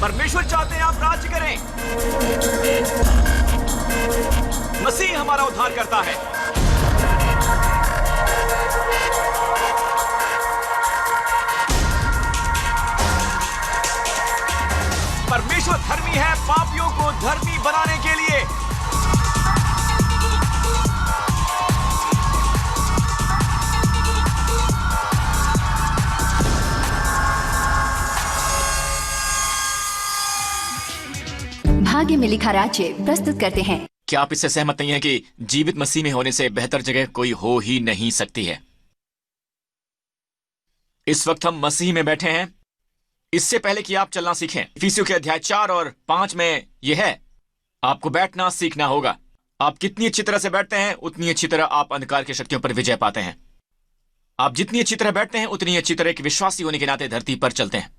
परमेश्वर चाहते हैं आप राज्य करें। मसीह हमारा उद्धार करता है। परमेश्वर धर्मी है पापियों को धर्मी बनाने के लिए। भाग्य में लिखा राज्य प्रस्तुत करते हैं। क्या आप इससे सहमत नहीं हैं कि जीवित मसीह में होने से बेहतर जगह कोई हो ही नहीं सकती है? इस वक्त हम मसीह में बैठे हैं। इससे पहले कि आप चलना सीखें, इफिसियों के अध्याय 4 और 5 में यह है, आपको बैठना सीखना होगा। आप कितनी अच्छी तरह से बैठते हैं उतनी अच्छी तरह आप अंधकार की शक्तियों पर विजय पाते हैं। आप जितनी अच्छी तरह बैठते हैं उतनी अच्छी तरह एक विश्वासी होने के नाते धरती पर चलते हैं।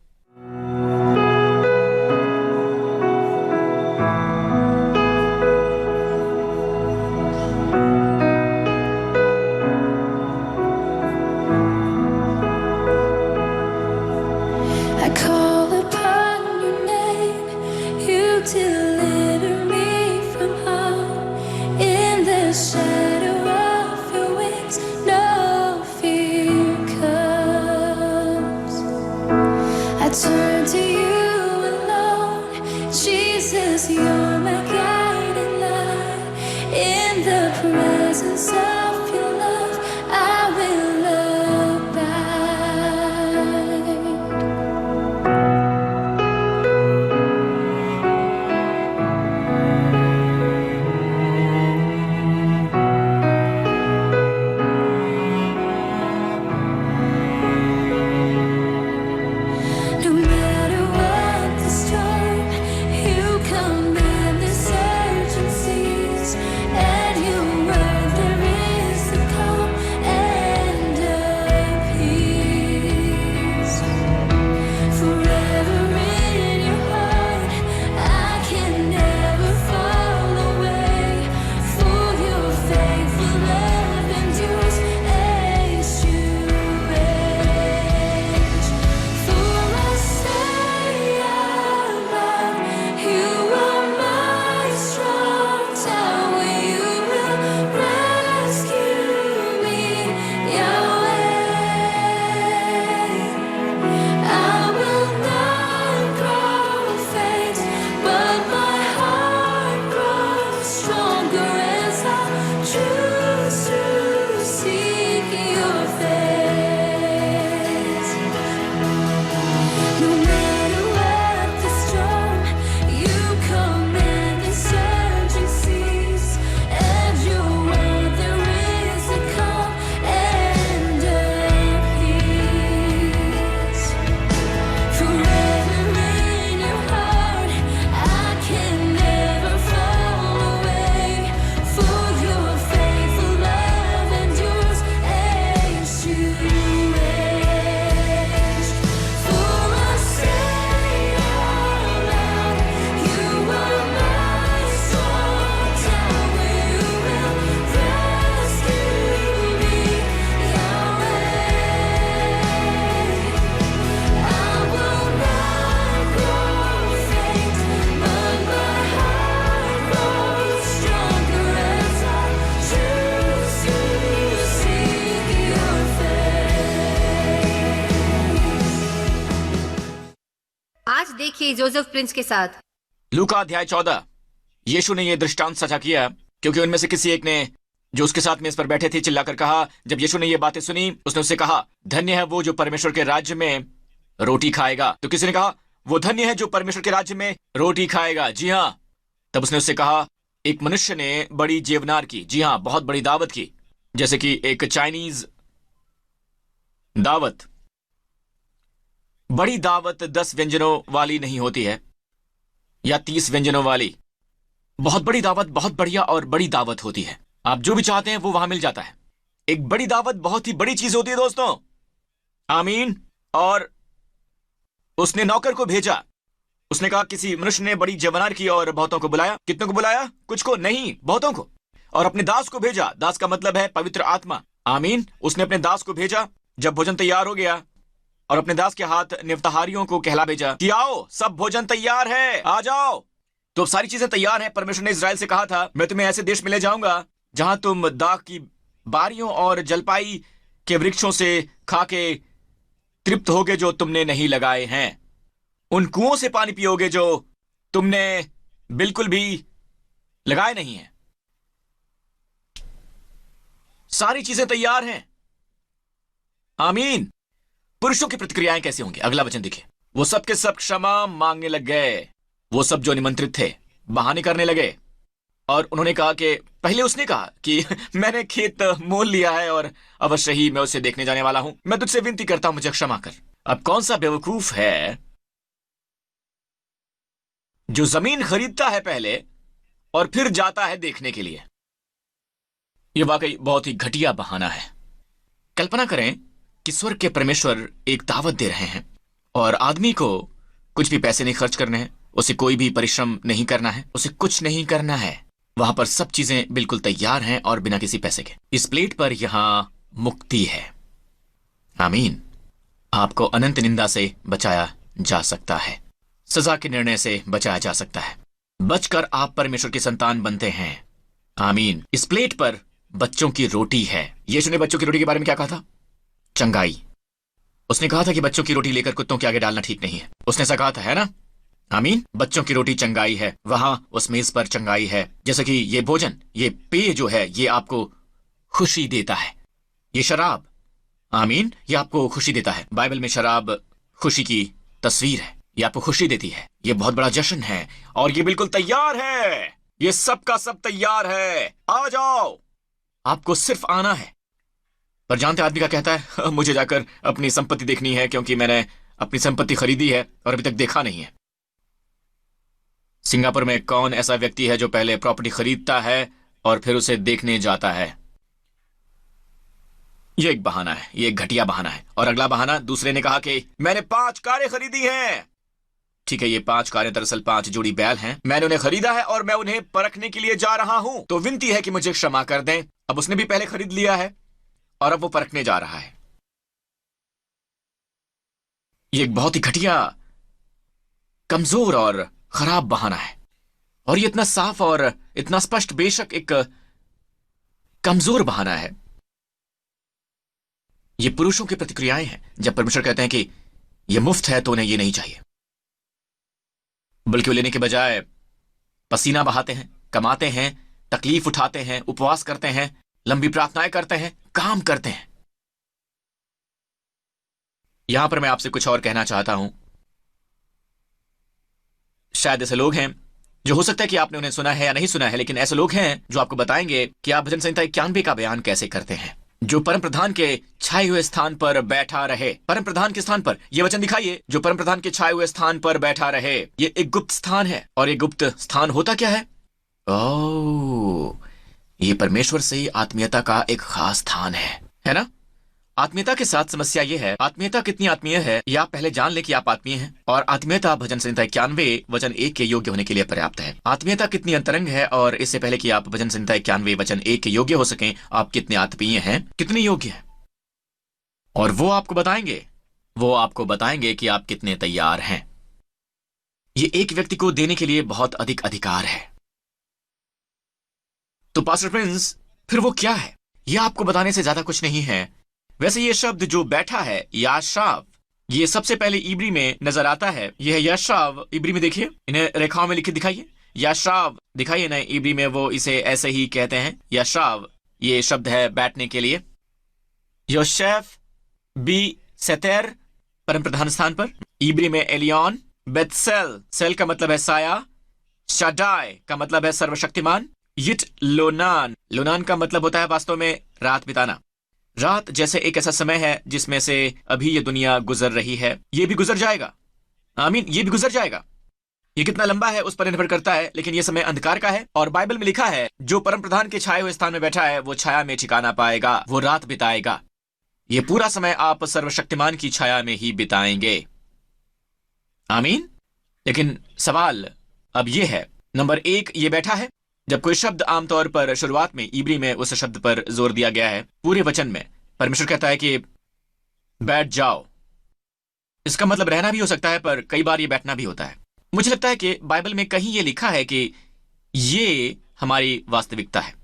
देखिए जोसेफ प्रिंस के साथ। लूका अध्याय 14। यीशु ने यह दृष्टांत साझा किया क्योंकि उनमें से किसी एक ने, जो उसके साथ मेज पर बैठे थे, चिल्लाकर कहा। जब यीशु ने यह बातें सुनी, उसने उससे कहा, धन्य है वो जो परमेश्वर के राज्य में रोटी खाएगा। तो किसी ने कहा, वो धन्य है जो परमेश्वर के राज्य में रोटी खाएगा। जी हाँ। तब उसने उससे कहा, एक मनुष्य ने बड़ी जेवनार की, जी हाँ, बहुत बड़ी दावत की, जैसे कि एक चाइनीज दावत। बड़ी दावत 10 व्यंजनों वाली नहीं होती है या 30 व्यंजनों वाली। बहुत बड़ी दावत बहुत बढ़िया और बड़ी दावत होती है। आप जो भी चाहते हैं वो वहां मिल जाता है। एक बड़ी दावत बहुत ही बड़ी चीज होती है दोस्तों। आमीन। और उसने नौकर को भेजा। उसने कहा, किसी मनुष्य ने बड़ी जेवनार की और बहुतों को बुलाया। कितनों को बुलाया? कुछ को नहीं, बहुतों को। और अपने दास को भेजा। दास का मतलब है पवित्र आत्मा। आमीन। उसने अपने दास को भेजा। जब भोजन तैयार हो गया और अपने दास के हाथ निवतहारियों को कहला भेजा कि आओ, सब भोजन तैयार है, आ जाओ। तो अब सारी चीजें तैयार हैं। परमेश्वर ने इजराइल से कहा था, मैं तुम्हें ऐसे देश में ले जाऊंगा जहां तुम दाख की बारियों और जलपाई के वृक्षों से खा के तृप्त होगे जो तुमने नहीं लगाए हैं। उन कुओं से पानी पियोगे जो तुमने बिल्कुल भी लगाए नहीं हैं। सारी चीजें तैयार हैं। आमीन। पुरुषों की प्रतिक्रियाएं कैसे होंगी? अगला वचन देखिए। वो सब के सब क्षमा मांगने लग गए। वो सब जो निमंत्रित थे बहाने करने लगे और उन्होंने कहा कि पहले उसने कहा कि मैंने खेत मोल लिया है और अवश्य ही मैं उसे देखने जाने वाला हूं। मैं तुझसे विनती करता हूं, मुझे क्षमा कर। अब कौन सा बेवकूफ है जो जमीन खरीदता है पहले और फिर जाता है देखने के लिए? यह वाकई बहुत ही घटिया बहाना है। कल्पना करें कि स्वर्ग के परमेश्वर एक दावत दे रहे हैं और आदमी को कुछ भी पैसे नहीं खर्च करने हैं, उसे कोई भी परिश्रम नहीं करना है, उसे कुछ नहीं करना है। वहां पर सब चीजें बिल्कुल तैयार हैं और बिना किसी पैसे के। इस प्लेट पर यहां मुक्ति है। आमीन। आपको अनंत निंदा से बचाया जा सकता है, सजा के निर्णय से बचाया जा सकता है। बचकर आप परमेश्वर की संतान बनते हैं। आमीन। इस प्लेट पर बच्चों की रोटी है। यीशु ने बच्चों की रोटी के बारे में क्या कहा था? चंगाई। उसने कहा था कि बच्चों की रोटी लेकर कुत्तों के आगे डालना ठीक नहीं है। उसने ऐसा कहा था, है ना? आमीन। बच्चों की रोटी चंगाई है। वहां उस मेज पर चंगाई है। जैसे कि ये भोजन, ये पेय जो है, ये आपको खुशी देता है। ये शराब, आमीन, ये आपको खुशी देता है। बाइबल में शराब खुशी की तस्वीर है। ये आपको खुशी देती है। ये बहुत बड़ा जश्न है और ये बिल्कुल तैयार है। ये सब का सब तैयार है। आ जाओ, आपको सिर्फ आना है। पर जानते आदमी का कहता है, मुझे जाकर अपनी संपत्ति देखनी है क्योंकि मैंने अपनी संपत्ति खरीदी है और अभी तक देखा नहीं है। सिंगापुर में कौन ऐसा व्यक्ति है जो पहले प्रॉपर्टी खरीदता है और फिर उसे देखने जाता है? यह एक बहाना है, यह एक घटिया बहाना है। और अगला बहाना, दूसरे ने कहा कि मैंने 5 कारें खरीदी हैं। ठीक है, ये 5 कारें दरअसल 5 जोड़ी बैल हैं। मैंने उन्हें खरीदा है और मैं उन्हें परखने के लिए जा रहा हूं। तो विनती है कि मुझे क्षमा कर दें। अब उसने भी पहले खरीद लिया है और अब वो परखने जा रहा है। यह एक बहुत ही घटिया, कमजोर और खराब बहाना है। और ये इतना साफ और इतना स्पष्ट, बेशक एक कमजोर बहाना है। ये पुरुषों की प्रतिक्रियाएं हैं जब परमेश्वर कहते हैं कि ये मुफ्त है तो उन्हें ये नहीं चाहिए, बल्कि वो लेने के बजाय पसीना बहाते हैं, कमाते हैं, तकलीफ उठाते हैं, उपवास करते हैं, लंबी प्रार्थनाएं करते हैं, काम करते हैं। यहां पर मैं आपसे कुछ और कहना चाहता हूं। शायद ऐसे लोग हैं जो, हो सकता है कि आपने उन्हें सुना है या नहीं सुना है, लेकिन ऐसे लोग हैं जो आपको बताएंगे कि आप भजन संहिता 91 का बयान कैसे करते हैं। जो परम प्रधान के छाए हुए स्थान पर बैठा रहे। परम प्रधान के स्थान पर, यह वचन दिखाइए, जो परम प्रधान के छाए हुए स्थान पर बैठा रहे। यह एक गुप्त स्थान है। और यह गुप्त स्थान होता क्या है? ओह, यह परमेश्वर से ही आत्मीयता का एक खास स्थान है ना? आत्मीयता के साथ समस्या यह है, आत्मीयता कितनी आत्मीय है यह आप पहले जान ले कि आप आत्मीय हैं। और आत्मीयता भजन संहिता 91 वचन 1 के योग्य होने के लिए पर्याप्त है। आत्मीयता कितनी अंतरंग है, और इससे पहले कि आप भजन संहिता 91 वचन 1 के योग्य हो सकें, आप कितने आत्मीय हैं, कितने योग्य हैं। और वो आपको बताएंगे कि आप कितने तैयार हैं। ये एक व्यक्ति को देने के लिए बहुत अधिक अधिकार है। तो पास्टर प्रिंस, फिर वो क्या है? यह आपको बताने से ज्यादा कुछ नहीं है। वैसे ये शब्द जो बैठा है, याशाव, ये सबसे पहले इब्री में नजर आता है। यह याशाव इब्री में देखिए, इन्हें रेखाओं में लिखित दिखाइए। याशाव दिखाइए ना, इब्री में वो इसे ऐसे ही कहते हैं, याशाव। ये शब्द है बैठने के लिए। योशेफ बी सेतेर, परम प्रधान स्थान पर। इब्री में एलियन। बेतसेल, सेल का मतलब है साया। शाडाई का मतलब है सर्वशक्तिमान। यिट लोनान, लोनान का मतलब होता है वास्तव में रात बिताना। रात जैसे एक ऐसा समय है जिसमें से अभी ये दुनिया गुजर रही है। ये भी गुजर जाएगा। आमीन, ये भी गुजर जाएगा। ये कितना लंबा है उस पर निर्भर करता है, लेकिन ये समय अंधकार का है। और बाइबल में लिखा है, जो परम प्रधान के छाए हुए स्थान में बैठा है वो छाया में ठिकाना पाएगा, वो रात बिताएगा। ये पूरा समय आप सर्वशक्तिमान की छाया में ही बिताएंगे। आमीन। लेकिन सवाल अब ये है, नंबर 1, ये बैठा है। जब कोई शब्द आमतौर पर शुरुआत में इब्री में उस शब्द पर जोर दिया गया है, पूरे वचन में परमेश्वर कहता है कि बैठ जाओ, इसका मतलब रहना भी हो सकता है, पर कई बार ये बैठना भी होता है। मुझे लगता है कि बाइबल में कहीं ये लिखा है कि ये हमारी वास्तविकता है।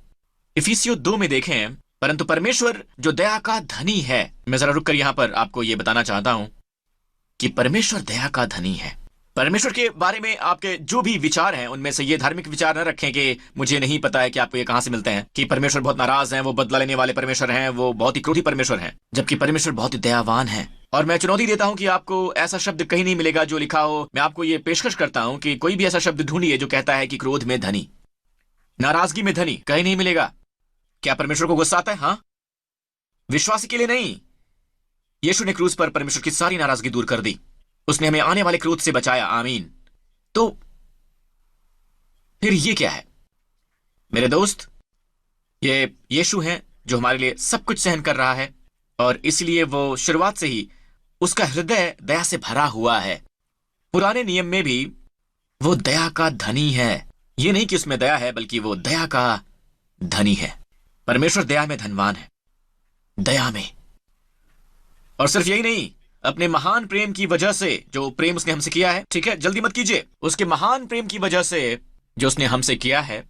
इफिसियों 2 में देखें, परंतु परमेश्वर जो दया का धनी है। मैं जरा रुककर यहां पर आपको यह बताना चाहता हूं कि परमेश्वर दया का धनी है। परमेश्वर के बारे में आपके जो भी विचार हैं, उनमें से ये धार्मिक विचार न रखें कि मुझे नहीं पता है कि आपको ये कहां से मिलते हैं, कि परमेश्वर बहुत नाराज हैं, वो बदला लेने वाले परमेश्वर हैं, वो बहुत ही क्रोधी परमेश्वर हैं, जबकि परमेश्वर बहुत ही दयावान है। और मैं चुनौती देता हूं कि आपको ऐसा शब्द कहीं नहीं मिलेगा जो लिखा हो। मैं आपको ये पेशकश करता हूं कि कोई भी ऐसा शब्द ढूंढिए जो कहता है कि क्रोध में धनी, नाराजगी में धनी, कहीं नहीं मिलेगा। क्या परमेश्वर को गुस्सा आता है? हाँ, विश्वासी के लिए नहीं। यीशु ने क्रूस पर परमेश्वर की सारी नाराजगी दूर कर दी। उसने हमें आने वाले क्रोध से बचाया। आमीन। तो फिर ये क्या है मेरे दोस्त? ये यीशु हैं जो हमारे लिए सब कुछ सहन कर रहा है, और इसलिए वो शुरुआत से ही उसका हृदय दया से भरा हुआ है। पुराने नियम में भी वो दया का धनी है। ये नहीं कि उसमें दया है, बल्कि वो दया का धनी है। परमेश्वर दया में धनवान है, दया में। और सिर्फ यही नहीं, अपने महान प्रेम की वजह से, जो प्रेम उसने हमसे किया है, ठीक है, जल्दी मत कीजिए, उसके महान प्रेम की वजह से जो उसने हमसे किया है।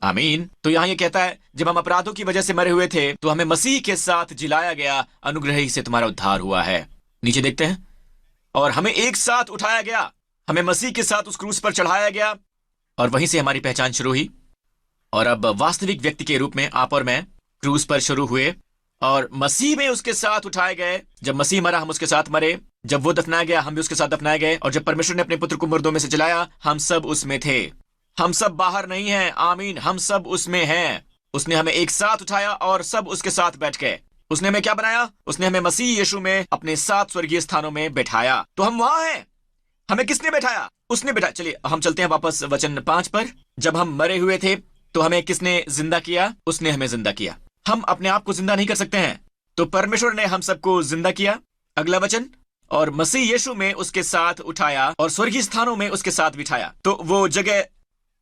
आमीन। तो यहां ये कहता है, जब हम अपराधों की वजह से मरे हुए थे तो हमें मसीह के साथ जिलाया गया, अनुग्रह ही से तुम्हारा उद्धार हुआ है। नीचे देखते हैं, और हमें एक साथ उठाया गया, हमें मसीह के साथ उस क्रूस पर चढ़ाया गया, और वहीं से हमारी पहचान शुरू हुई। और अब वास्तविक व्यक्ति के रूप में आप और मैं क्रूस पर शुरू हुए, और मसीह में उसके साथ उठाए गए। जब मसीह मरा, हम उसके साथ मरे। जब वो दफनाया गया, हम भी उसके साथ दफनाए गए। और जब परमेश्वर ने अपने पुत्र को मुर्दों में से जलाया, हम सब उसमें थे। हम सब बाहर नहीं हैं। आमीन। हम सब उसमें हैं। उसने हमें एक साथ उठाया और सब उसके साथ बैठ गए। उसने हमें क्या बनाया? उसने हमें मसीह यीशु में अपने 7 स्वर्गीय स्थानों में बैठाया। तो हम वहां हैं। हमें किसने बैठाया? उसने बैठाया। चलिए हम चलते हैं वापस वचन 5 पर। जब हम मरे हुए थे तो हमें किसने जिंदा किया? उसने हमें जिंदा किया। हम अपने आप को जिंदा नहीं कर सकते हैं, तो परमेश्वर ने हम सबको जिंदा किया। अगला वचन, और मसीह यीशु में उसके साथ उठाया और स्वर्गीय स्थानों में उसके साथ बिठाया। तो वो जगह,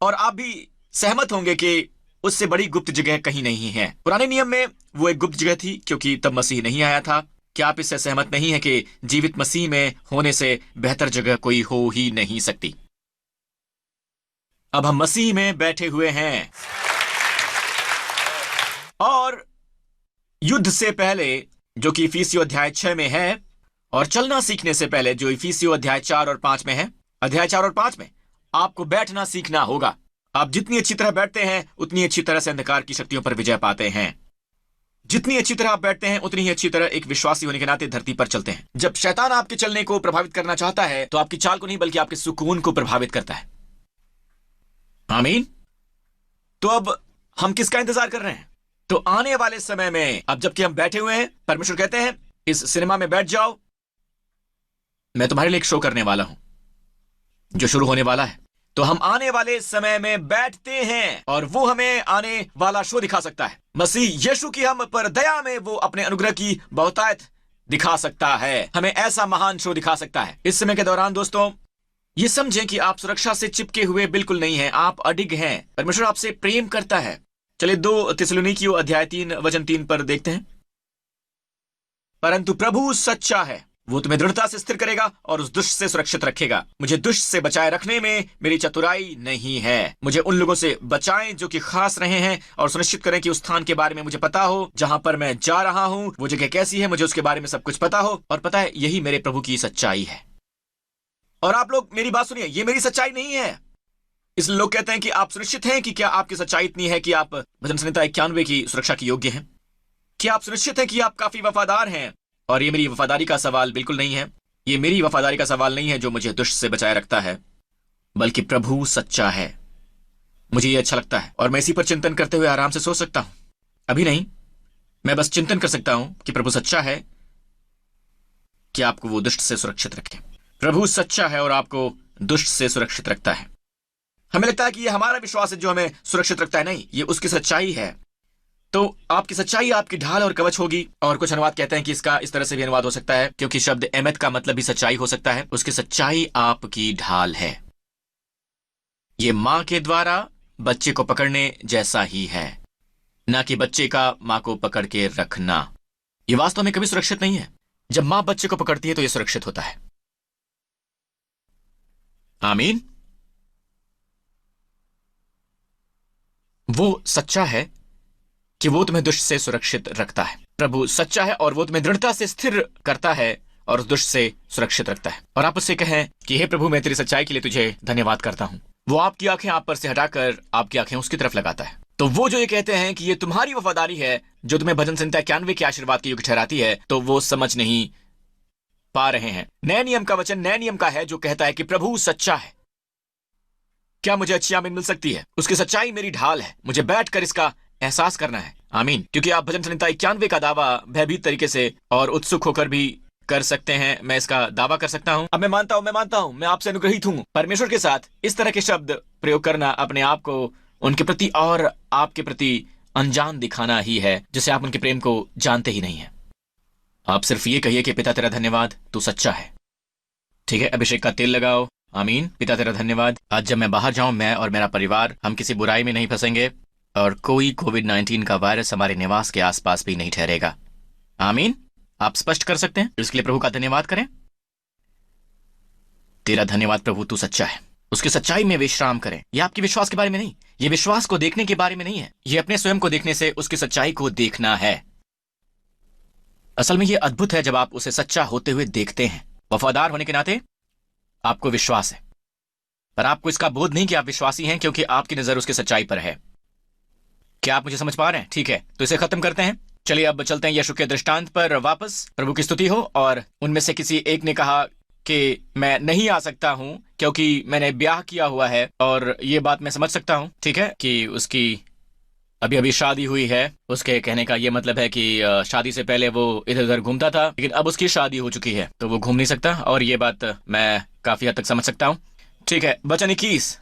और आप भी सहमत होंगे कि उससे बड़ी गुप्त जगह कहीं नहीं है। पुराने नियम में वो एक गुप्त जगह थी, क्योंकि तब मसीह नहीं आया था। क्या आप इससे सहमत नहीं है कि जीवित मसीह में होने से बेहतर जगह कोई हो ही नहीं सकती? अब हम मसीह में बैठे हुए हैं, और युद्ध से पहले, जो कि इफिसियों अध्याय 6 में है, और चलना सीखने से पहले, जो इफिसियों अध्याय 4 और 5 में है, अध्याय 4 और 5 में आपको बैठना सीखना होगा। आप जितनी अच्छी तरह बैठते हैं, उतनी अच्छी तरह से अंधकार की शक्तियों पर विजय पाते हैं। जितनी अच्छी तरह आप बैठते हैं, उतनी ही अच्छी तरह एक विश्वासी होने के नाते धरती पर चलते हैं। जब शैतान आपके चलने को प्रभावित करना चाहता है, तो आपकी चाल को नहीं, बल्कि आपके सुकून को प्रभावित करता है। आमीन। तो अब हम किसका इंतजार कर रहे हैं? तो आने वाले समय में, अब जबकि हम बैठे हुए हैं, परमेश्वर कहते हैं इस सिनेमा में बैठ जाओ, मैं तुम्हारे लिए एक शो करने वाला हूं जो शुरू होने वाला है। तो हम आने वाले समय में बैठते हैं, और वो हमें आने वाला शो दिखा सकता है। मसीह यीशु की हम पर दया में वो अपने अनुग्रह की बहुतायत दिखा सकता है, हमें ऐसा महान शो दिखा सकता है। इस समय के दौरान दोस्तों, ये समझें कि आप सुरक्षा से चिपके हुए बिल्कुल नहीं हैं, आप अडिग हैं। परमेश्वर आपसे प्रेम करता है। चलिए 2 थिस्सलुनीकियों अध्याय 3 वचन 3 पर देखते हैं। परंतु प्रभु सच्चा है, वो तुम्हें दृढ़ता से स्थिर करेगा और उस दुष्ट से सुरक्षित रखेगा। मुझे दुष्ट से बचाए रखने में मेरी चतुराई नहीं है। मुझे उन लोगों से बचाएं जो कि खास रहे हैं, और सुनिश्चित करें कि उस स्थान के बारे में मुझे पता हो जहां पर मैं जा रहा हूं, वो जगह कैसी है, मुझे उसके बारे में सब कुछ पता हो। और पता है, यही मेरे प्रभु की सच्चाई है। और आप लोग मेरी बात सुनिए, ये मेरी सच्चाई नहीं है। इसलिए लोग कहते हैं कि आप सुनिश्चित हैं कि क्या आपकी सच्चाई इतनी है कि आप भजन संहिता 91 की सुरक्षा के योग्य हैं? क्या आप सुनिश्चित हैं कि आप काफी वफादार हैं? और ये मेरी वफादारी का सवाल बिल्कुल नहीं है। ये मेरी वफादारी का सवाल नहीं है जो मुझे दुष्ट से बचाए रखता है, बल्कि प्रभु सच्चा है। मुझे ये अच्छा लगता है, और मैं इसी पर चिंतन करते हुए आराम से सो सकता हूं। अभी नहीं, मैं बस चिंतन कर सकता हूं कि प्रभु सच्चा है कि आपको वो दुष्ट से सुरक्षित रखे। प्रभु सच्चा है और आपको दुष्ट से सुरक्षित रखता है। हमें लगता है कि ये हमारा विश्वास है जो हमें सुरक्षित रखता है। नहीं, ये उसकी सच्चाई है। तो आपकी सच्चाई आपकी ढाल और कवच होगी। और कुछ अनुवाद कहते हैं कि इसका इस तरह से भी अनुवाद हो सकता है, क्योंकि शब्द एमेत का मतलब भी सच्चाई हो सकता है। उसकी सच्चाई आपकी ढाल है। ये मां के द्वारा बच्चे को पकड़ने जैसा ही है, ना कि बच्चे का मां को पकड़ के रखना। ये वास्तव में कभी सुरक्षित नहीं है। जब मां बच्चे को पकड़ती है तो ये सुरक्षित होता है। आमीन। वो सच्चा है कि वो तुम्हें दुष्ट से सुरक्षित रखता है। प्रभु सच्चा है और वो तुम्हें दृढ़ता से स्थिर करता है और उस दुष्ट से सुरक्षित रखता है। और आप उससे कहें कि हे प्रभु, मैं तेरी सच्चाई के लिए तुझे धन्यवाद करता हूं। वो आपकी आंखें आप पर से हटाकर आपकी आंखें उसकी तरफ लगाता है। तो वो जो ये कहते हैं कि ये तुम्हारी वफादारी है जो तुम्हें भजन संहिता 91 के आशीर्वाद के योग्य ठहराती है, तो वो समझ नहीं पा रहे हैं। नए नियम का वचन नए नियम का है जो कहता है कि प्रभु सच्चा है। क्या मुझे अच्छी आमीन मिल सकती है? उसकी सच्चाई मेरी ढाल है। मुझे बैठकर इसका एहसास करना है। आमीन। क्योंकि आप भजन संहिता 91 का दावा भयभीत तरीके से और उत्सुक होकर भी कर सकते हैं। मैं इसका दावा कर सकता हूं। अब मैं मानता हूं, मैं आपसे अनुग्रहित हूं। परमेश्वर के साथ इस तरह के शब्द प्रयोग करना अपने आप को उनके प्रति और आपके प्रति अनजान दिखाना ही है, जिसे आप उनके प्रेम को जानते ही नहीं है। आप सिर्फ ये कहिए कि पिता तेरा धन्यवाद, तू सच्चा है। ठीक है, अभिषेक का तेल लगाओ। आमीन। पिता तेरा धन्यवाद, आज जब मैं बाहर जाऊं, मैं और मेरा परिवार हम किसी बुराई में नहीं फंसेंगे और कोई कोविड-19 का वायरस हमारे निवास के आसपास भी नहीं ठहरेगा। आमीन। आप स्पष्ट कर सकते हैं? इसके लिए प्रभु का धन्यवाद करें। तेरा धन्यवाद प्रभु, तू सच्चा है। उसकी सच्चाई में विश्राम करें। यह आपके विश्वास के बारे में नहीं, यह विश्वास को देखने के बारे में नहीं है। यह अपने स्वयं को देखने से उसकी सच्चाई को देखना है। असल में यह अद्भुत है जब आप उसे सच्चा होते हुए देखते हैं। वफादार होने के नाते आपको विश्वास है, पर आपको इसका बोध नहीं कि आप विश्वासी हैं, क्योंकि आपकी नजर उसकी सच्चाई पर है। क्या आप मुझे समझ पा रहे हैं? ठीक है, तो इसे खत्म करते हैं। चलिए अब चलते हैं यीशु के दृष्टांत पर वापस। प्रभु की स्तुति हो। और उनमें से किसी एक ने कहा कि मैं नहीं आ सकता हूं क्योंकि मैंने ब्याह किया हुआ है। और ये बात मैं समझ सकता हूं, ठीक है, कि उसकी अभी अभी शादी हुई है। उसके कहने का ये मतलब है कि शादी से पहले वो इधर उधर घूमता था, लेकिन अब उसकी शादी हो चुकी है तो वो घूम नहीं सकता। और ये बात मैं काफी हद तक समझ सकता हूँ। ठीक है, वचन 21,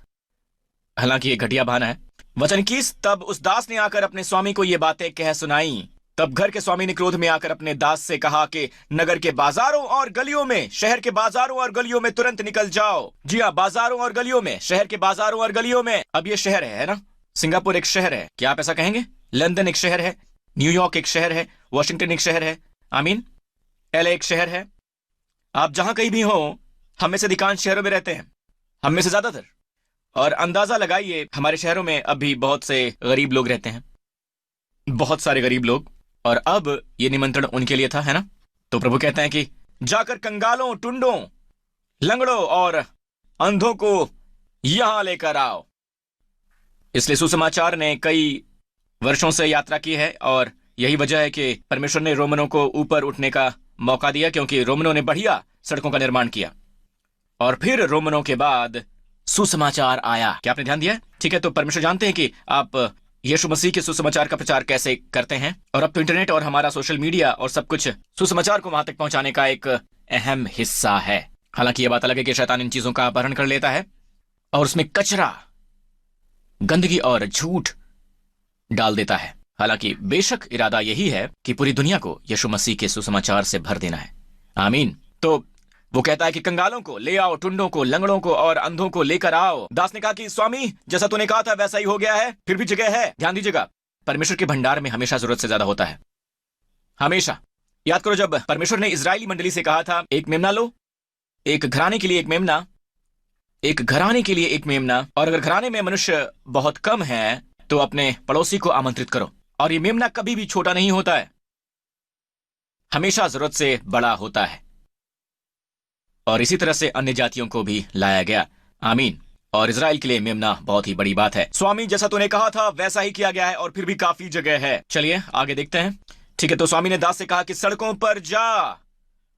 हालांकि ये घटिया बहाना है। वचन 21, तब उस दास ने आकर अपने स्वामी को ये बातें कह सुनाई। तब घर के स्वामी ने क्रोध में आकर अपने दास से कहा कि नगर के बाजारों और गलियों में, शहर के बाजारों और गलियों में तुरंत निकल जाओ। जी हाँ, बाजारों और गलियों में, शहर के बाजारों और गलियों में। अब ये शहर है ना? सिंगापुर एक शहर है, क्या आप ऐसा कहेंगे? लंदन एक शहर है, न्यूयॉर्क एक शहर है, वॉशिंगटन एक शहर है। आमीन। एलए एक शहर है। आप जहां कहीं भी हो, हम में से अधिकांश शहरों में रहते हैं, हम में से ज्यादातर। और अंदाजा लगाइए, हमारे शहरों में अब भी बहुत से गरीब लोग रहते हैं, बहुत सारे गरीब लोग। और अब ये निमंत्रण उनके लिए था, है ना? तो प्रभु कहते हैं कि जाकर कंगालों, टुंडों, लंगड़ों और अंधों को यहां लेकर आओ। इसलिए सुसमाचार ने कई वर्षों से यात्रा की है और यही वजह है कि परमेश्वर ने रोमनों को ऊपर उठने का मौका दिया, क्योंकि रोमनों ने बढ़िया सड़कों का निर्माण किया। और फिर रोमनों के बाद सुसमाचार आया। क्या आपने ध्यान दिया? ठीक है, तो परमेश्वर जानते हैं कि आप यीशु मसीह के सुसमाचार का प्रचार कैसे करते हैं। और अब तो इंटरनेट और हमारा सोशल मीडिया और सब कुछ सुसमाचार को वहां तक पहुंचाने का एक अहम हिस्सा है। हालांकि यह बात अलग है कि शैतान इन चीजों का अपहरण कर लेता है और उसमें कचरा, गंदगी और झूठ डाल देता है। हालांकि बेशक इरादा यही है कि पूरी दुनिया को यीशु मसीह के सुसमाचार से भर देना है। आमीन। तो वो कहता है कि कंगालों को ले आओ, टुंडों को, लंगड़ों को और अंधों को लेकर आओ। दास ने कहा कि स्वामी, जैसा तूने कहा था वैसा ही हो गया है, फिर भी जगह है। ध्यान दीजिएगा, परमेश्वर के भंडार में हमेशा जरूरत से ज्यादा होता है, हमेशा। याद करो, जब परमेश्वर ने इजरायली मंडली से कहा था एक मेमना लो, एक घराने के लिए एक मेमना, एक घराने के लिए एक मेमना, और अगर घराने में मनुष्य बहुत कम है तो अपने पड़ोसी को आमंत्रित करो। और ये मेमना कभी भी छोटा नहीं होता है, हमेशा जरूरत से बड़ा होता है। और इसी तरह से अन्य जातियों को भी लाया गया। आमीन। और इजराइल के लिए मेमना बहुत ही बड़ी बात है। स्वामी, जैसा तूने कहा था वैसा ही किया गया है और फिर भी काफी जगह है। चलिए आगे देखते हैं। ठीक है, तो स्वामी ने दास से कहा कि सड़कों पर जा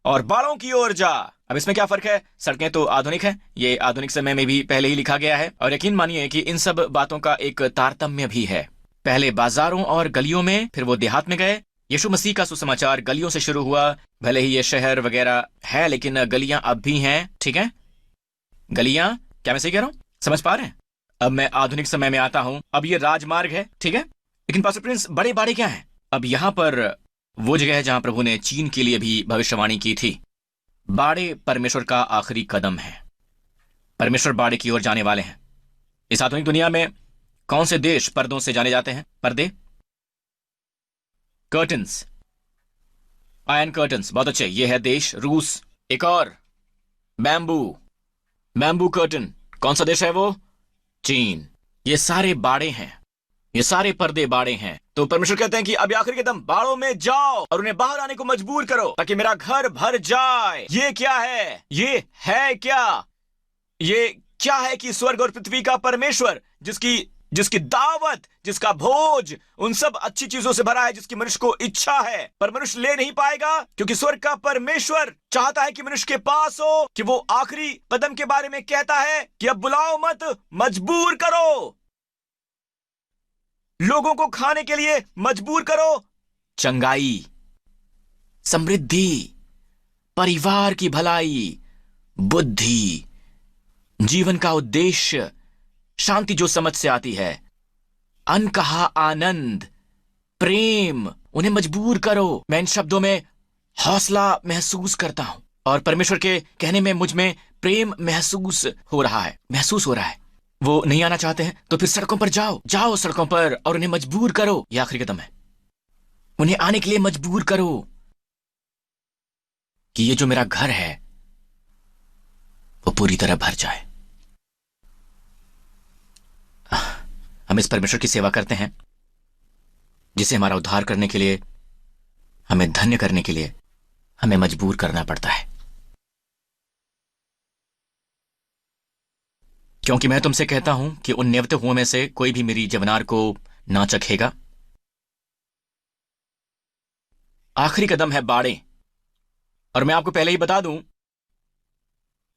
और बाड़ों की ओर जा। अब इसमें क्या फर्क है? सड़कें तो आधुनिक हैं, ये आधुनिक समय में भी पहले ही लिखा गया है। और यकीन मानिए कि इन सब बातों का एक तारतम्य भी है। पहले बाजारों और गलियों में, फिर वो देहात में गए। यीशु मसीह का सुसमाचार गलियों से शुरू हुआ। भले ही ये शहर वगैरह है, लेकिन गलियां अब भी हैं। ठीक है, गलियां, क्या मैं सही कह रहा हूं? समझ पा रहे हैं? अब मैं आधुनिक समय में आता हूं। अब ये राजमार्ग है, ठीक है, लेकिन पास्टर प्रिंस, बड़े बाड़े क्या हैं? अब यहां पर वो जगह है जहां प्रभु ने चीन के लिए भी भविष्यवाणी की थी। बाड़े परमेश्वर का आखिरी कदम है। परमेश्वर बाड़े की ओर जाने वाले हैं। इस आधुनिक दुनिया में कौन से देश पर्दों से जाने जाते हैं? पर्दे, कर्टन्स, आयरन कर्टन्स। बहुत अच्छे, ये है देश रूस। एक और बैम्बू, बैम्बू कर्टन, कौन सा देश है वो? चीन। ये सारे बाड़े हैं, ये सारे पर्दे बाड़े हैं। तो परमेश्वर कहते हैं कि अब आखिरी कदम, बाड़ों में जाओ और उन्हें बाहर आने को मजबूर करो ताकि मेरा घर भर जाए। ये क्या है? ये है क्या? ये क्या है कि स्वर्ग और पृथ्वी का परमेश्वर, जिसकी दावत, जिसका भोज उन सब अच्छी चीजों से भरा है जिसकी मनुष्य को इच्छा है, पर मनुष्य ले नहीं पाएगा, क्योंकि स्वर्ग का परमेश्वर चाहता है कि मनुष्य के पास हो, कि वो आखिरी कदम के बारे में कहता है कि अब बुलाओ मत, मजबूर करो, लोगों को खाने के लिए मजबूर करो। चंगाई, समृद्धि, परिवार की भलाई, बुद्धि, जीवन का उद्देश्य, शांति जो समझ से आती है, अनकहा आनंद, प्रेम, उन्हें मजबूर करो। मैं इन शब्दों में हौसला महसूस करता हूं और परमेश्वर के कहने में मुझ में प्रेम महसूस हो रहा है। वो नहीं आना चाहते हैं तो फिर सड़कों पर जाओ सड़कों पर और उन्हें मजबूर करो। यह आखिरी कदम है, उन्हें आने के लिए मजबूर करो कि ये जो मेरा घर है वो पूरी तरह भर जाए। हम इस परमेश्वर की सेवा करते हैं जिसे हमारा उद्धार करने के लिए, हमें धन्य करने के लिए हमें मजबूर करना पड़ता है। क्योंकि मैं तुमसे कहता हूं कि उन नियमित हुओं में से कोई भी मेरी जवनार को ना चखेगा। आखिरी कदम है बाड़े। और मैं आपको पहले ही बता दूं,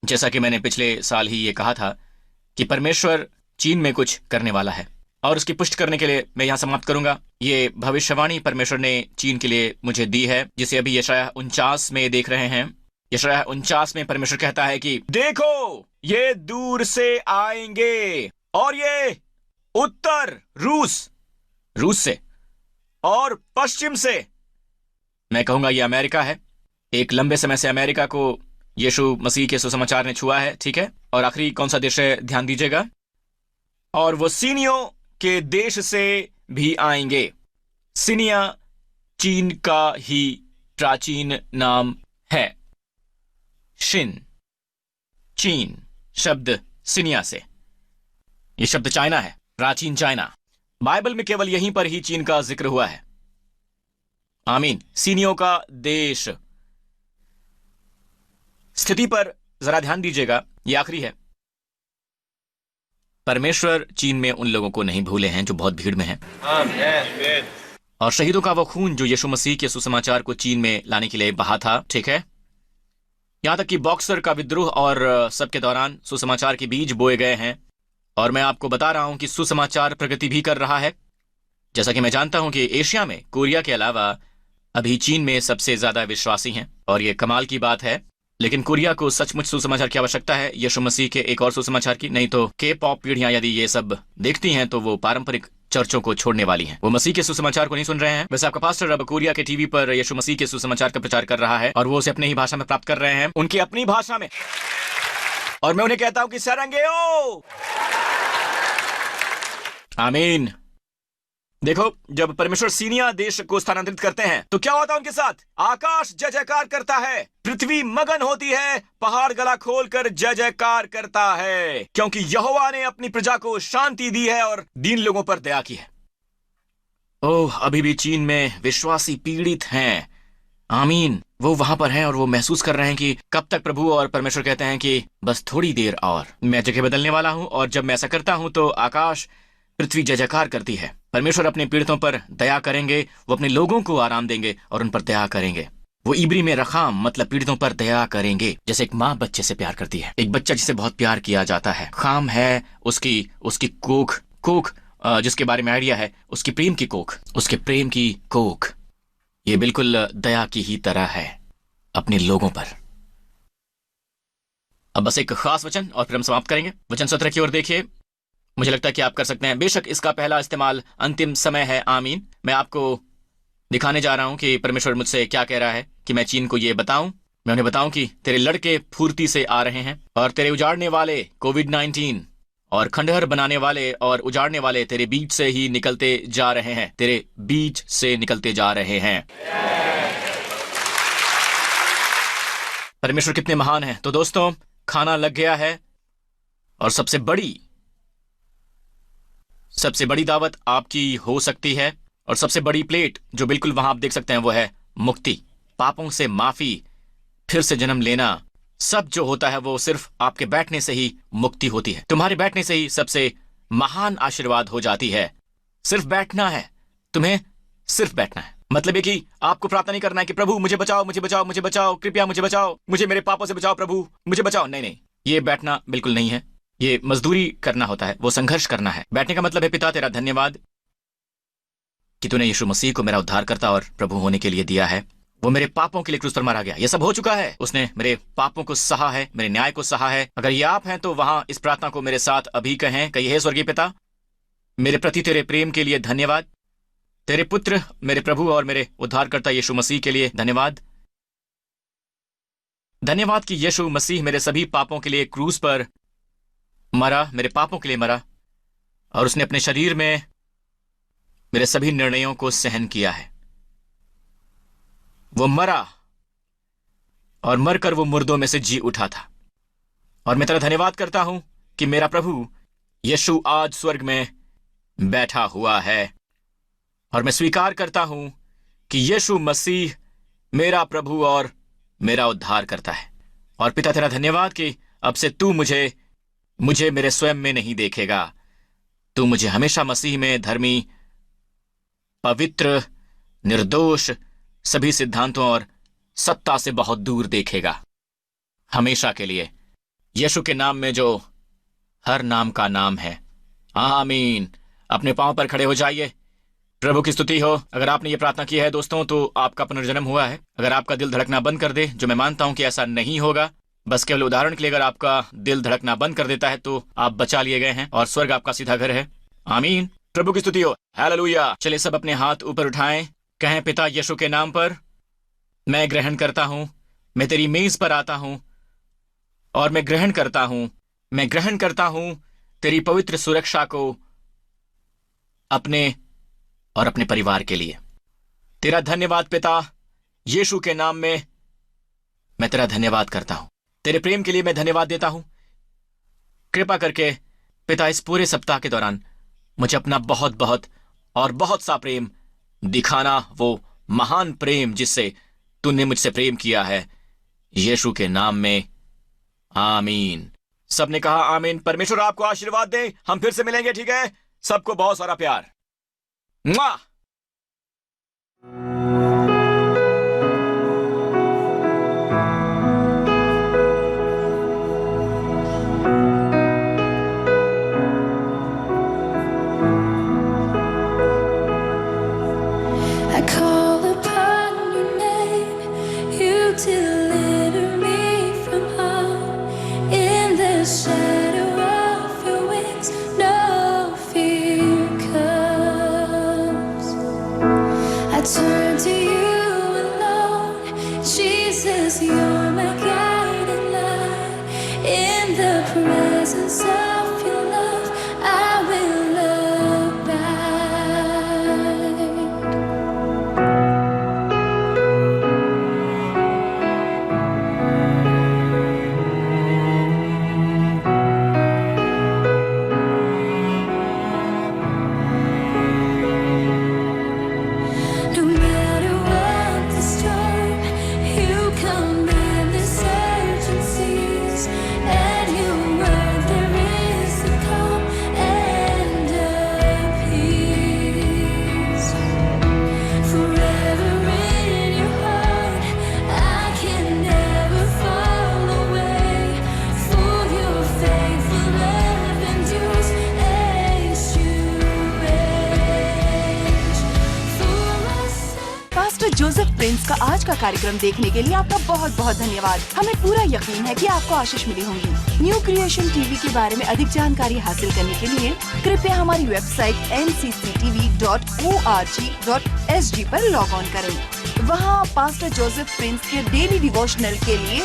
जैसा कि मैंने पिछले साल ही ये कहा था कि परमेश्वर चीन में कुछ करने वाला है, और उसकी पुष्टि करने के लिए मैं यहां समाप्त करूंगा। ये भविष्यवाणी परमेश्वर ने चीन के लिए मुझे दी है, जिसे अभी यशायाह 49 में देख रहे हैं। यशायाह 49 में परमेश्वर कहता है कि देखो, ये दूर से आएंगे और ये उत्तर रूस से और पश्चिम से, मैं कहूंगा ये अमेरिका है। एक लंबे समय से अमेरिका को यीशु मसीह के सुसमाचार ने छुआ है, ठीक है। और आखिरी कौन सा देश है, ध्यान दीजिएगा, और वो सीनियों के देश से भी आएंगे। सीनिया चीन का ही प्राचीन नाम है। शिन, चीन, शब्द सिनिया से, यह शब्द चाइना है, प्राचीन चाइना। बाइबल में केवल यहीं पर ही चीन का जिक्र हुआ है। आमीन। सीनियों का देश। स्थिति पर जरा ध्यान दीजिएगा, यह आखिरी है। परमेश्वर चीन में उन लोगों को नहीं भूले हैं जो बहुत भीड़ में हैं। और शहीदों का वो खून जो यीशु मसीह के सुसमाचार को चीन में लाने के लिए बहा था, ठीक है। यहां तक कि बॉक्सर का विद्रोह और सबके दौरान सुसमाचार के बीज बोए गए हैं। और मैं आपको बता रहा हूं कि सुसमाचार प्रगति भी कर रहा है। जैसा कि मैं जानता हूं कि एशिया में कोरिया के अलावा अभी चीन में सबसे ज्यादा विश्वासी हैं, और यह कमाल की बात है। लेकिन कोरिया को सचमुच सुसमाचार की आवश्यकता है, यीशु मसीह के एक और सुसमाचार की। नहीं तो के पॉप पीढ़ियां यदि ये सब देखती हैं तो वो पारंपरिक चर्चों को छोड़ने वाली हैं। वो मसीह के सुसमाचार को नहीं सुन रहे हैं। वैसे आपका पास्टर अब कोरिया के टीवी पर यीशु मसीह के सुसमाचार का प्रचार कर रहा है, और वो उसे अपनी ही भाषा में प्राप्त कर रहे हैं, उनकी अपनी भाषा में। और मैं उन्हें कहता हूं कि सरंगेओ, आमीन। देखो, जब परमेश्वर सीनिया देश को स्थानांतरित करते हैं तो क्या होता है उनके साथ? आकाश जय जयकार करता है, पृथ्वी मगन होती है, पहाड़ गला खोलकर जय जयकार करता है, क्योंकि यहोवा ने अपनी प्रजा को शांति दी है और दीन लोगों पर दया की है। ओह, अभी भी चीन में विश्वासी पीड़ित हैं। आमीन। वो वहां पर हैं और वो महसूस कर रहे हैं कि कब तक प्रभु और परमेश्वर कहते हैं कि बस थोड़ी देर और, मैं जगह बदलने वाला हूं। और जब मैं ऐसा करता हूं तो आकाश पृथ्वी जय जयकार करती है। परमेश्वर अपने पीड़ितों पर दया करेंगे, वो अपने लोगों को आराम देंगे और उन पर दया करेंगे। वो इब्री में रखाम मतलब पीड़ितों पर दया करेंगे, जैसे एक माँ बच्चे से प्यार करती है। एक बच्चा जिसे बहुत प्यार किया जाता है। खाम है उसकी कोख जिसके बारे में आइडिया है, उसकी प्रेम की कोख, उसके प्रेम की कोख। ये बिल्कुल दया की ही तरह है अपने लोगों पर। अब बस एक खास वचन और फिर हम समाप्त करेंगे। वचन 17 की ओर देखिए। मुझे लगता है कि आप कर सकते हैं। बेशक इसका पहला इस्तेमाल अंतिम समय है। आमीन। मैं आपको दिखाने जा रहा हूं कि परमेश्वर मुझसे क्या कह रहा है कि मैं चीन को ये बताऊं। मैं उन्हें बताऊं कि तेरे लड़के फुर्ती से आ रहे हैं, और तेरे उजाड़ने वाले कोविड-19 और खंडहर बनाने वाले और उजाड़ने वाले तेरे बीच से ही निकलते जा रहे हैं, तेरे बीच से निकलते जा रहे हैं। परमेश्वर कितने महान हैं। तो दोस्तों, खाना लग गया है और सबसे बड़ी दावत आपकी हो सकती है, और सबसे बड़ी प्लेट जो बिल्कुल वहां आप देख सकते हैं वो है मुक्ति, पापों से माफी, फिर से जन्म लेना। सब जो होता है वो सिर्फ आपके बैठने से ही मुक्ति होती है। तुम्हारे बैठने से ही सबसे महान आशीर्वाद हो जाती है। सिर्फ बैठना है, तुम्हें सिर्फ बैठना है। मतलब है कि आपको प्रार्थना नहीं करना है कि प्रभु मुझे बचाओ, मुझे बचाओ, मुझे बचाओ, कृपया मुझे बचाओ, मुझे मेरे पापों से बचाओ, प्रभु मुझे बचाओ। नहीं नहीं, ये बैठना बिल्कुल नहीं है। ये मजदूरी करना होता है, वो संघर्ष करना है। बैठने का मतलब है पिता तेरा धन्यवाद कि तूने यीशु मसीह को मेरा उद्धारकर्ता और प्रभु होने के लिए दिया है। वो मेरे पापों के लिए क्रूस पर मारा गया, ये सब हो चुका है। उसने मेरे पापों को सहा है, मेरे न्याय को सहा है। अगर ये आप हैं तो वहां इस प्रार्थना को मेरे साथ अभी कहें। कहिए, हे स्वर्गीय पिता, मेरे प्रति तेरे प्रेम के लिए धन्यवाद। तेरे पुत्र मेरे प्रभु और मेरे उद्धारकर्ता यीशु मसीह के लिए धन्यवाद। धन्यवाद कि यीशु मसीह मेरे सभी पापों के लिए क्रूस पर मरा, मेरे पापों के लिए मरा, और उसने अपने शरीर में मेरे सभी निर्णयों को सहन किया है। वो मरा और मरकर वो मुर्दों में से जी उठा था। और मैं तेरा धन्यवाद करता हूं कि मेरा प्रभु यीशु आज स्वर्ग में बैठा हुआ है, और मैं स्वीकार करता हूं कि यीशु मसीह मेरा प्रभु और मेरा उद्धार करता है। और पिता तेरा धन्यवाद कि अब से तू मुझे मेरे स्वयं में नहीं देखेगा। तू मुझे हमेशा मसीह में धर्मी, पवित्र, निर्दोष, सभी सिद्धांतों और सत्ता से बहुत दूर देखेगा, हमेशा के लिए, यीशु के नाम में जो हर नाम का नाम है। आमीन। अपने पांव पर खड़े हो जाइए। प्रभु की स्तुति हो। अगर आपने ये प्रार्थना की है दोस्तों, तो आपका पुनर्जन्म हुआ है। अगर आपका दिल धड़कना बंद कर दे, जो मैं मानता हूं कि ऐसा नहीं होगा, बस केवल उदाहरण के लिए अगर आपका दिल धड़कना बंद कर देता है तो आप बचा लिए गए हैं और स्वर्ग आपका सीधा घर है। आमीन। प्रभु की स्तुति हो। हालेलुया। चलिए सब अपने हाथ ऊपर उठाएं, कहें, पिता यीशु के नाम पर मैं ग्रहण करता हूं, मैं तेरी मेज पर आता हूं और मैं ग्रहण करता हूं तेरी पवित्र सुरक्षा को अपने और अपने परिवार के लिए। तेरा धन्यवाद पिता, यीशु के नाम में मैं तेरा धन्यवाद करता हूं। तेरे प्रेम के लिए मैं धन्यवाद देता हूं। कृपा करके पिता इस पूरे सप्ताह के दौरान मुझे अपना बहुत बहुत और बहुत सा प्रेम दिखाना, वो महान प्रेम जिससे तूने मुझसे प्रेम किया है, यीशु के नाम में। आमीन। सबने कहा आमीन। परमेश्वर आपको आशीर्वाद दे। हम फिर से मिलेंगे, ठीक है? सबको बहुत सारा प्यार। मुआ! I call upon your name, you deliver me from harm. In the shadow of your wings, no fear comes. I turn to you alone, Jesus, you're my guiding light. In the presence of your love, I will abide. No matter what the storm, you come in the surging seas, and your word there is a calm and a peace. Forever in your heart, I can never fall away. For your faithful love endures age to age. For my sin. Pastor Joseph Prince का आज का कार्यक्रम देखने के लिए आपका बहुत बहुत धन्यवाद। हमें पूरा यकीन है कि आपको आशीष मिली होंगी। न्यू क्रिएशन टीवी के बारे में अधिक जानकारी हासिल करने के लिए कृपया हमारी वेबसाइट ncctv.org.sg पर लॉग ऑन करें। वहां आप पास्टर जोसेफ प्रिंस के डेली डिवोशनल के लिए